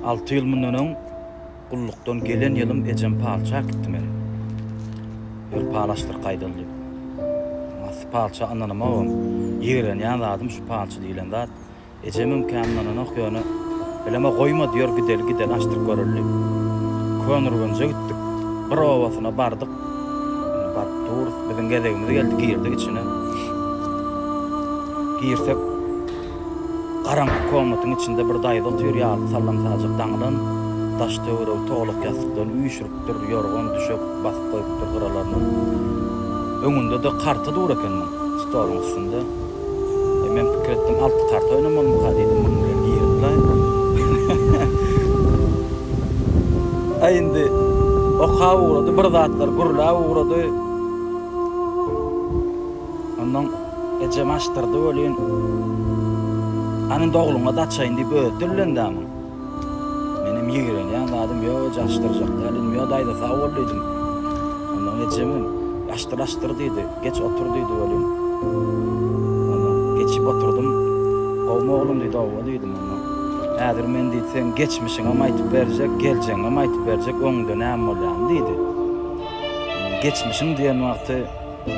6 yıl mundan gullukdan gelen yılım ejem palça gittim ben. Bir palaştır kaydıldı. Nasıl palça ananama o. Yeren yanladım şu palça diýilen zat. Ejemim kanlanan okyany bileme koyma diyor gidel açtır görüldü. Konurgunca gittik. Bir owasyna bardyk. Bar dur bizim gezegimize geldik girdik içine. Girsek Karanlık komatın içinde bir dayda oturuyor ya sallam sacık dağılan taş töwre toğluk yastıktan uyuşurupdur yorgun düşüp basıp koyupdur gıralarına öňünde de karta dur ekenmin stolun üstünde men pikir etdim altı karta oynamalım kadiydim bunu girdiler ay indi o kav uğradı bir zatlar gurla uğradı ondan ecem açtırdı öleyin Anın doğuluna da çayın diye ötürlendi ama. Benim yigiren yanladım yo açtıracak dedim yo dayda sağ oldum. Ondan ecemim açtır dedi. Geç otur dedi oğlum. Ondan geçip oturdum. Olma oğlum dedi o dedim ondan. Häzir men dedi sen geçmişin ama aytıp berjek, geleceğin ama aytıp berjek öňünde näme bolýan dedi. Geçmişin diýen wagty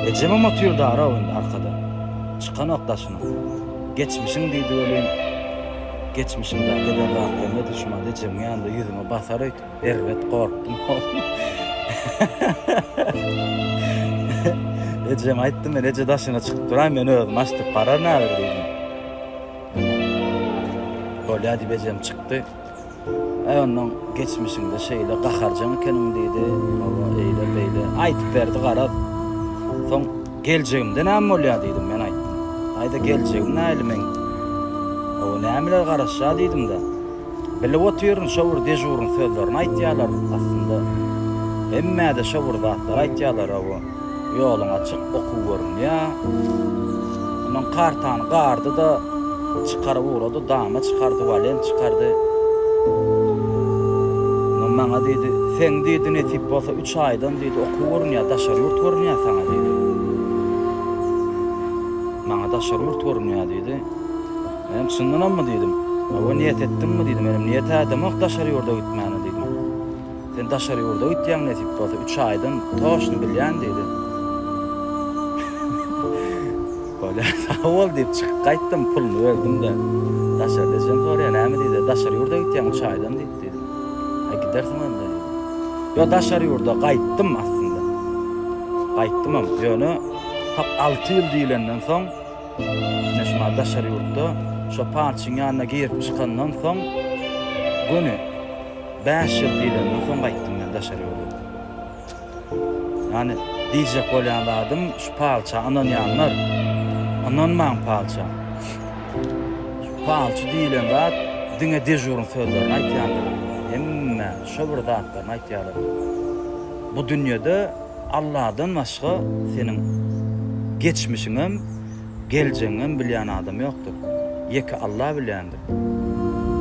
ecemim oturýardy ara arkada. Çıkan noktasyna. Geçmişin deydi öleyin. Geçmişimden gelen rahatlarına düşman edeceğim yanında yüzüme basarak evet korktum. Ecem ayttım ben ece daşına çıkıp durayım ben özüm açtık para nedir dedim. Böyle hadi becem çıktı. Ondan geçmişinde şeyle kakarcan kendim deydi. Eyle beyle aytıp verdi karar. Son geleceğimde ne oluyor dedim ben ayttım. Ayda geleceğim ne ilmen. O nämeler garaşa dedim de. Bile oturuyorun şovur dejurun sözlerini aytýarlar aslında. Emme de şovurda aytýarlar o. Yolun açık oku görün ya. Onun kartan gardı da çıkarıp uğradı dama çıkardı valen çıkardı. Onun bana dedi sen dedi ne tip olsa 3 aydan dedi oku görün ya daşar yurt görün ya sana dedi. Bana daşar yurt görün ya dedi. Hem şundan mı dedim. O niyet ettin mi dedim. Benim niyet edem yok daşar yurda gitmeni dedim. Sen daşar yurda gittiğin ne tip olsa 3 aydan toşunu bilyen dedi. Böyle sağ ol deyip çıkıp kayttım pulunu verdim de. Daşar diyeceğim oraya ne mi dedi. Daşar yurda gittiğin 3 aydan dedim. Gidersin ben de dedim. Yo daşar yurda kayttım aslında. Kayttım ama yani 6 yıl değilenden son ne şuna daşar yurda şu parçın yanına girip çıkandan son günü 5 yıl değilenden son kayttım ben daşar yurda. Yani diyecek olanlardım şu parça anan yanlar anan man parça şu parça değilen var dine dejurun sözlerini aytýarlar emme şoburda atlarını aytýarlar bu dünyada Allah'dan başka senin geçmişinin geleceğinin bilyen adam yoktur. Yeki Allah bilyendir.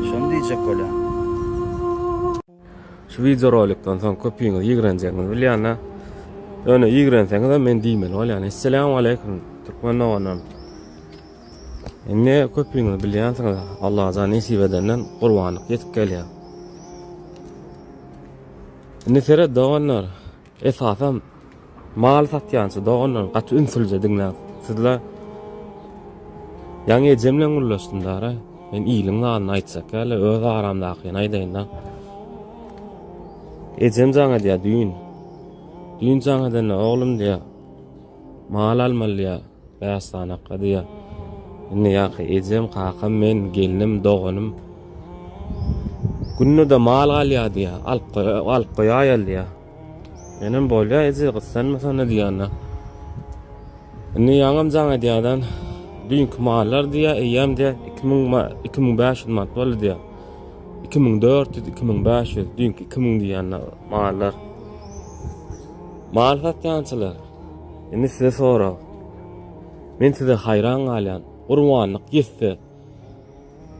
Şunu diyecek öyle. Şu video rolikdan son köpüğünü yigreneceğini bilyen öyle yigrenseňiz de men diýmeli bolýan. Assalamu alaykum. Türkmen owanam. Ne köpüğünü bilýänsiňiz Allah aza nesip edenden gurbanlyk ýetip gelýär. Nefere doganlar esasen mal satýançy doganlar gaty ünsülje diňler. Sizler ýa-ni ejemlen ulaşdymlar. Men iýliň adyny aýtsak hali öz aramdaky aýdaýyn. Ejem jaňa diýär düýün jaňa dene oglum diýär. Mal almaly diýär. Bästanaqa diýär. Indi ýa-ki ejem kakam men gelinim doganym. Günne de mal alýar diýär. Alyp goýaýar diýär. Menem bolýa ezi gyssan mesana diýär. Indi ýaňam jaňa diýärden düýünki mallar diýär, eýem diýär 2500 manat boldy diýär. 2400, 2500, düýünki 2000 diýär mallar. Mal satýançylar. Indi size sorak. Men size hayran galýan, gurbanlyk ýetse.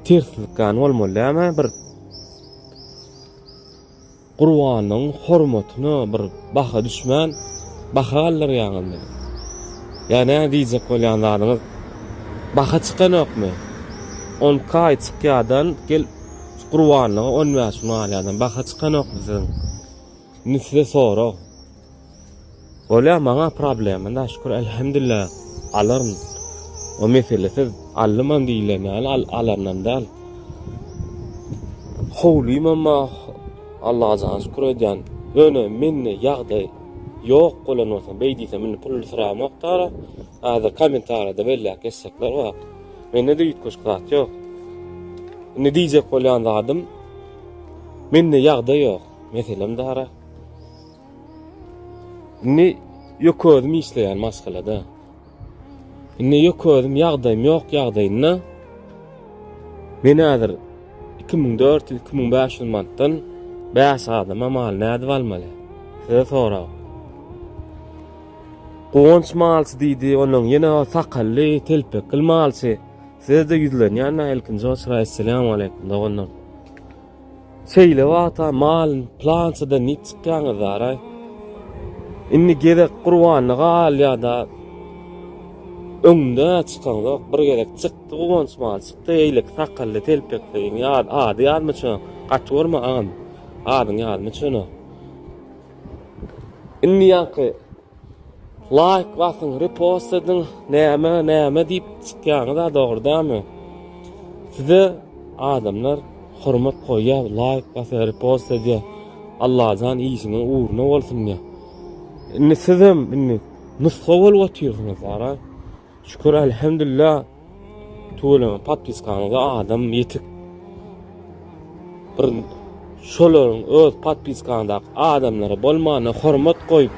Terslikkan bolmalymy bir gurbanyň hormatyny bir baha düşmän baha allar ýaňynda. Ýani diýjek bolýanlaryňyz baha çykan okmy? 10 kay çykýardan gel Qurbanlygy 10 ýaşyň alýadan baka çykan ok bizim. Nisle sonra. Ola maňa problemim da şükür elhamdülillah alarm. O meselesi alymam diýilen ýaly alarmam dal. Howlym amma Allah'a şükür edýän. Öne minne ýagdaý ýok bolan bolsa beýdise meni pul sıramakdara. Azda kommentarda belli kessekler var. Menne de ýetmiş zat ýok. Ne diýjek bolýan zadym? Menne ýagdaý ýok. Meselem dara. Ne ýoközüm işleýän maskalada. Ne ýoközüm ýagdaýym ýok ýagdaýyna. Men häzir 2400-2500 manatdan bäş adama mal näde almaly? Size sorag. Qonç malçy diýdi, onuň ýene sakally, telpekli malçy. Siz de ýüzlen ýa-ni elkinji olsa assalamu alaykum dagynlar. Şeýle wata mal plansada nit çykýan zara. Inni gerek Qurbanlyga al ýa-da öňde çykanda bir gerek çykdy qonç mal çykdy, eýlek sakally, telpekli ýa ady ýazmyçy, gaçgorma aň. Adyň ýazmyçy. Inni ýa-ki like basın, repost edin, näme diýip çykýaňyz da dogry dämi? Size adamlar hormat goýýar, like basy, repost edýär. Allah'dan iyisini uğruna bolsun ýa. Inni sizem inni nusxa bolup oturýarsyňyz ara. Şükür elhamdülillah. Tuğulama patpiskanyňyza adam ýetik. Bir şolaryň öz patpiskandaky adamlara bolmany hormat goýup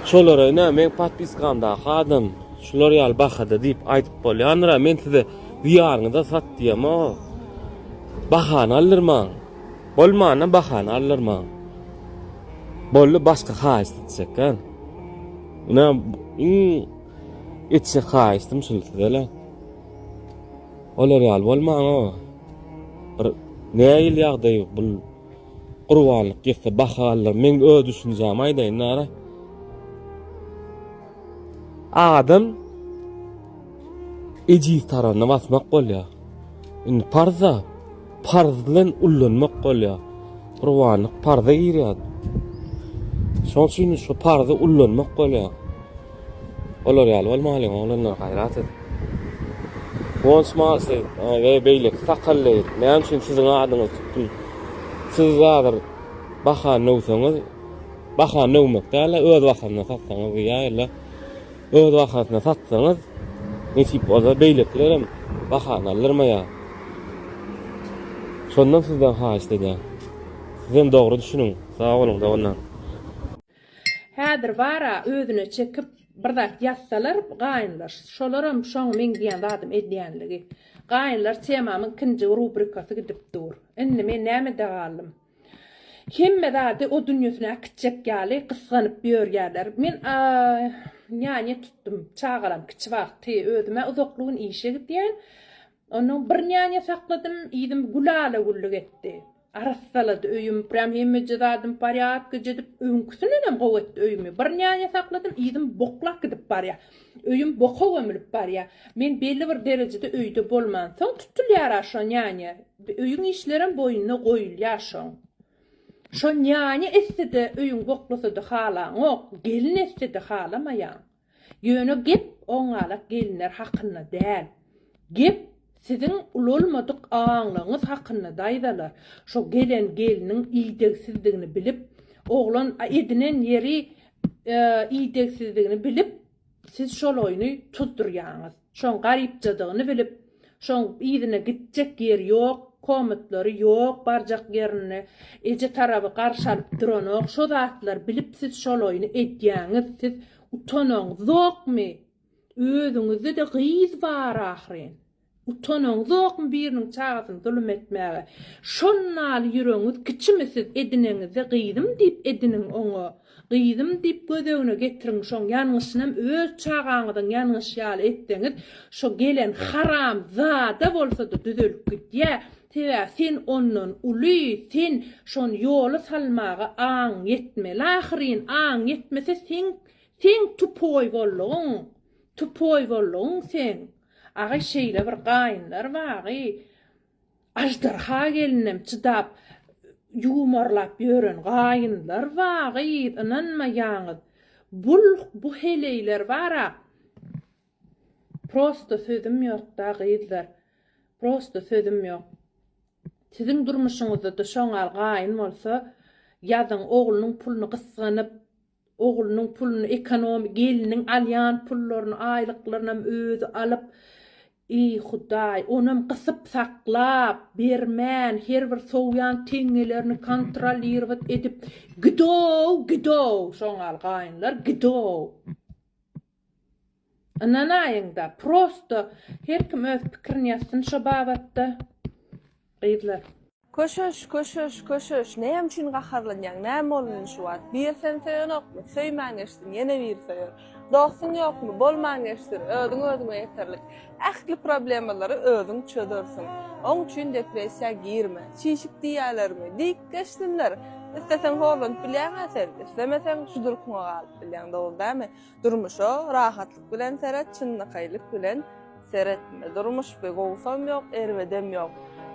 şolara men patpiskandaky adam şular ýaly bahada diýip aýdyp bolýandyra. Men size diýaryňyza sat diýem o. Bahana alyrman. Bolmany bahana alyrman. Bolly başga haýyş etsek-kä. Ina etse haýysdym şulsuzala. Olar ýaly bolmaň o. Bir näil ýagdaý bu Qurbanlyk getse bahalar men öz düşünjäm aýdaýyn nara. Adam ejiz taranyna basmak bolýar. Indi parz bilen ullanmak bolýar. Qurbanlyk parza girýär. Şoň üçin şu parza ullanmak bolýar. Olar ýaly bolmaly, olanlar gaýrat edip. Konuşmasy we beýlik sakally. Men üçin siziň adyňyz tutdum. Siz zadyr bahana olsaňyz, bahana olmak däl, öz wagtyna satsaňyz ýa-da öz wagtyna satsaňyz, nesip bolsa beýliklerim bahana alyrmaýar. Şondan sizden haýyş edýär. Sizem dogry düşünüň. Sag bolun dagynlar. Häzir bara özüne çekip birdak ýatsalar gaýynlar. Şolaram şoň men diýen zadym edýänligi. Gaýynlar temamyň ikinji rubrikasy gidip dur. Indi men näme degallym? Hemme zady o dünýäsine kitjek ýaly gysganyp ýörýärler. Men ýani tutdum, çağıram kiçi wagty özüme uzaklygyň işe gitýän. Onuň bir ýany sakladym, ýedim gulala gulluk etdi. Arassaladı öýüm, pram hemme jadym parýat gidip öňküsinem gowetdi öýümi. Bir ýany sakladım, ýedim boklak gidip barýar. Öýüm boka ömülüp barýar. Men belli bir derejede öýde bolmansoň tutulýar şo ýany. Öýüň işlerim boýuna goýulýar şo. Şo ýany istedi öýüň boklasady halan, ok gelin istedi halamaýan. Ýöne gep oňalak gelinler hakyna däl. Gep sizin ululmadyk aňlaryňyz hakynda daýdalar. Şo gelen geliniň iýdegsizligini bilip, oglan edinen ýeri iýdegsizligini bilip, siz şol oýny tuzdurýaňyz. Şoň garypçydygyny bilip, şoň ýerine gitjek ýeri ýok, komatlary ýok, barjak ýerine eje tarapy garşalyp duranok, şo zatlar bilip siz şol oýny edýäňiz, siz utanaň zokmy? Özüňizde de gyz bar ahyryn. Utanaň zokmy biriniň çagasyny zulüm etmäge. Şonnal ýüregiňiz kiçimisiz edineňizi gyzym diýip ediniň oňa. Gyzym diýip gözegine getiriň şoň ýanyşynam öz çagaňyzyň ýanyş ýaly etdiňiz, şo gelen haram zada bolsa da düzelip gitýär. Tebe sen ondan uly, sen şon ýoly salmaga aň yetme, lahiryn aň yetmese sen tupoy bolluň. Tupoy bolluň sen. Agy şeýle bir gaýynlar bary. ajdarha gelinem çydap yumorlap ýören gaýynlar wagyt inanmaýaňyz. Bu heleyler bara prosto sözüm ýok da gyýdlar. Prosto sözüm ýok. Sizin durmuşyňyzda da şoňal gaýyn bolsa, ýazyň oglunyň puluny gysganyp, oglunyň puluny ekonomi geliniň alýan pullaryny aýlyklarynam özü alyp, Hudaý, onam gysyp saklap, bermän, her bir sowyan teňelerini kontrol edip, gidow, şoňal gaýynlar, gidow. Ananaýyňda prosto her kim öz pikirini ýatsyn şo babatda. Gyýdlar. Köşüş. Näme üçin gaharlanýaň? Näme bolan şu wagt? Bir sen söýenokmy? Söýmän geçsin, ýene bir söýür. Dostun ýokmy? Bolmaň geçsin. Özüňe ýeterlik. Ähli problemalary özüň çözersiň. Oň üçin depressiýa girme. Çyşyk diýerlermi? Dik geçsinler. İstesen horlan bilen sen, istemesen şudurkuňa galyp bilen dogry. Durmuşa rahatlyk bilen seret, çynnykylyk bilen seretme. Durmuş be gowsam ýok, erwedem ýok.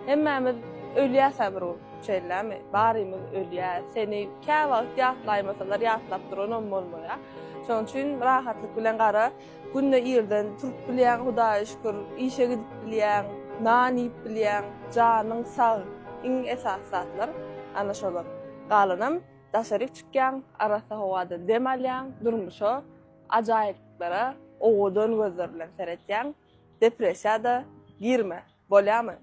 Hemmemiz ölýä sabr çellämi? Barymyz ölýä. Seni käwagt ýatlaýmasalar ýatlap duranam bolmaýa. Şoň üçin rahatlyk bilen gara, günde ýerden turup bilýän Hudaýa şükür, işe gidip bilýän, nan ýyp bilýän, janyň sag, iň esas zatlar ana şolar. Galanam daşaryk çykýan, arasa howada dem alýan, durmuşa ajaýyplara owadan gözler bilen seretýän, depressiýada girme. Bolýarmy?